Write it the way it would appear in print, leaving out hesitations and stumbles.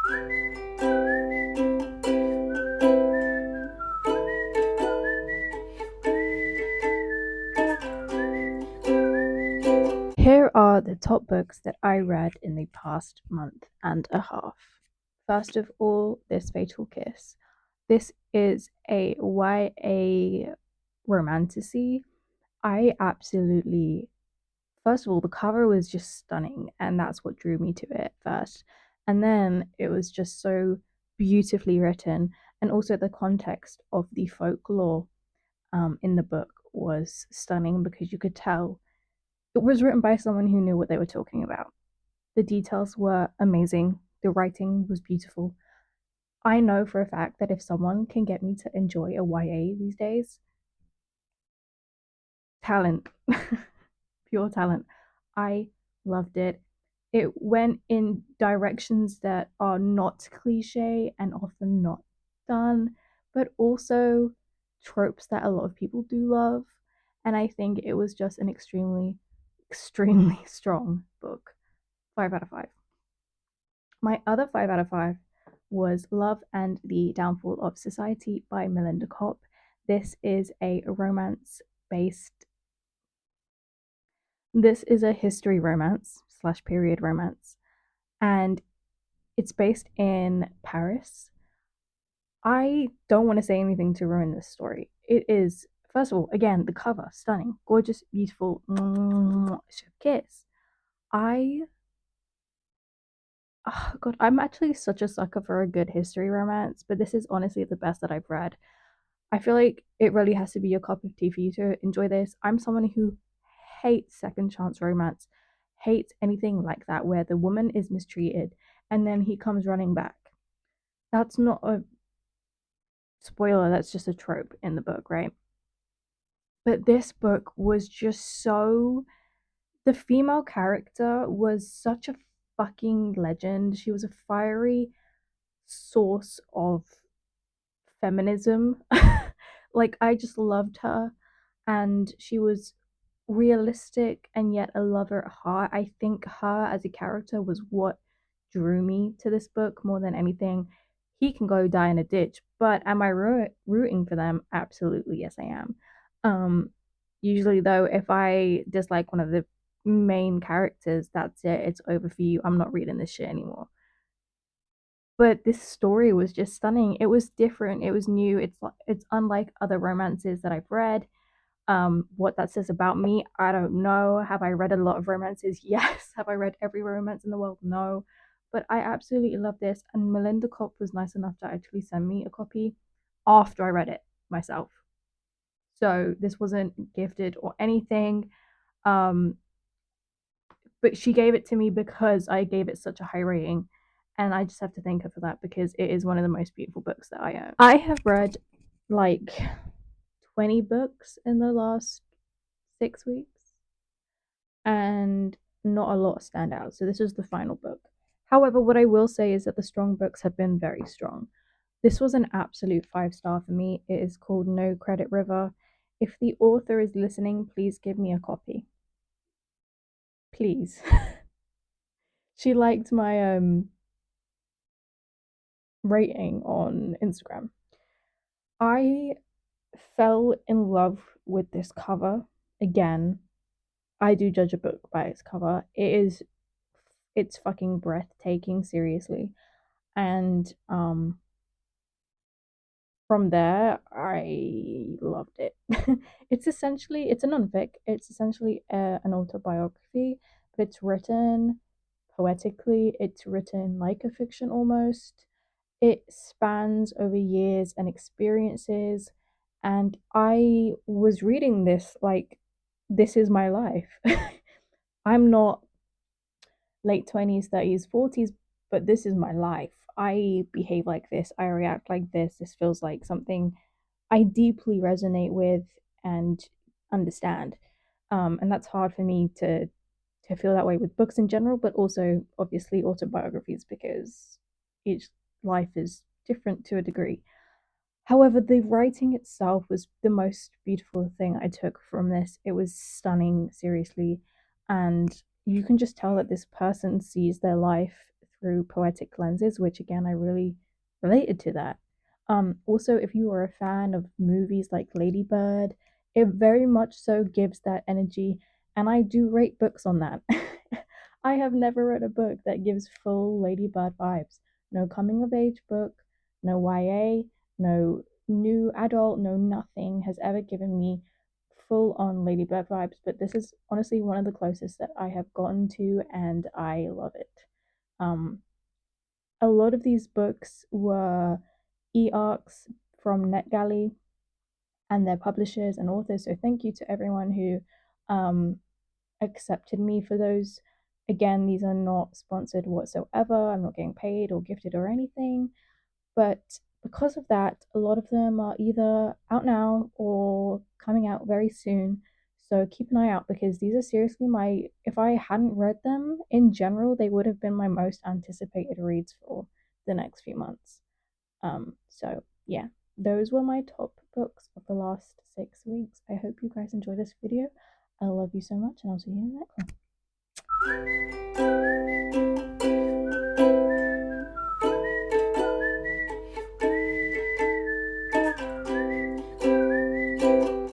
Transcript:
Here are the top books that I read in the past month and a half. First of all, This Fatal Kiss. This is a YA romantasy. First of all, the cover was just stunning, and that's what drew me to it first. And then it was just so beautifully written, and also the context of the folklore in the book was stunning because you could tell it was written by someone who knew what they were talking about. The details were amazing. The writing was beautiful. I know for a fact that if someone can get me to enjoy a YA these days, talent, pure talent. I loved it. It went in directions that are not cliche and often not done, but also tropes that a lot of people do love. And I think it was just an extremely, extremely strong book. 5 out of 5. My other 5 out of 5 was Love and the Downfall of Society by Melinda Kopp. This is a history romance / period romance, and it's based in Paris. I don't want to say anything to ruin this story. It is, first of all, again, the cover, stunning, gorgeous, beautiful, chef kiss. Oh God, I'm actually such a sucker for a good history romance, but this is honestly the best that I've read. I feel like it really has to be a cup of tea for you to enjoy this. I'm someone who hates second chance romance, hates anything like that where the woman is mistreated and then he comes running back. That's not a spoiler, that's just a trope in the book, right? But this book was just so. The female character was such a fucking legend. She was a fiery source of feminism. Like, I just loved her, and she was realistic and yet a lover at heart. I think her as a character was what drew me to this book more than anything. He can go die in a ditch, but am I rooting for them? Absolutely, yes, I am. Usually, though, if I dislike one of the main characters, that's it. It's over for you. I'm not reading this shit anymore. But this story was just stunning. It was different. It was new. It's unlike other romances that I've read. What that says about me, I don't know. Have I read a lot of romances? Yes. Have I read every romance in the world? No. But I absolutely love this, and Melinda Kopp was nice enough to actually send me a copy after I read it myself. So this wasn't gifted or anything. Um, but she gave it to me because I gave it such a high rating. And I just have to thank her for that because it is one of the most beautiful books that I own. I have read like 20 books in the last 6 weeks, and not a lot stand out. So this was the final book. However, what I will say is that the strong books have been very strong. This was an absolute 5-star for me. It is called No Credit River. If the author is listening, please give me a copy. Please. She liked my rating on Instagram. I fell in love with this cover again. I do judge a book by its cover. It's fucking breathtaking, seriously. And from there I loved it. It's a nonfic. It's essentially an autobiography, but it's written poetically. It's written like a fiction almost. It spans over years and experiences, and I was reading this like this is my life. I'm not late 20s, 30s, 40s, but this is my life. I behave like this, I react like this. This feels like something I deeply resonate with and understand. And that's hard for me to feel that way with books in general, but also obviously autobiographies because each life is different to a degree. However, the writing itself was the most beautiful thing I took from this. It was stunning, seriously. And you can just tell that this person sees their life through poetic lenses, which again, I really related to that. Also, if you are a fan of movies like Lady Bird, it very much so gives that energy, and I do rate books on that. I have never read a book that gives full Lady Bird vibes. No coming of age book, no YA, no new adult, no nothing has ever given me full on Lady Bird vibes, but this is honestly one of the closest that I have gotten to, and I love it. Um, a lot of these books were e-arcs from NetGalley and their publishers and authors, so thank you to everyone who accepted me for those. Again, these are not sponsored whatsoever. I'm not getting paid or gifted or anything. But because of that, a lot of them are either out now or coming out very soon. So keep an eye out because these are seriously my, if I hadn't read them in general, they would have been my most anticipated reads for the next few months. So yeah, those were my top books of the last 6 weeks. I hope you guys enjoyed this video. I love you so much, and I'll see you in the next one.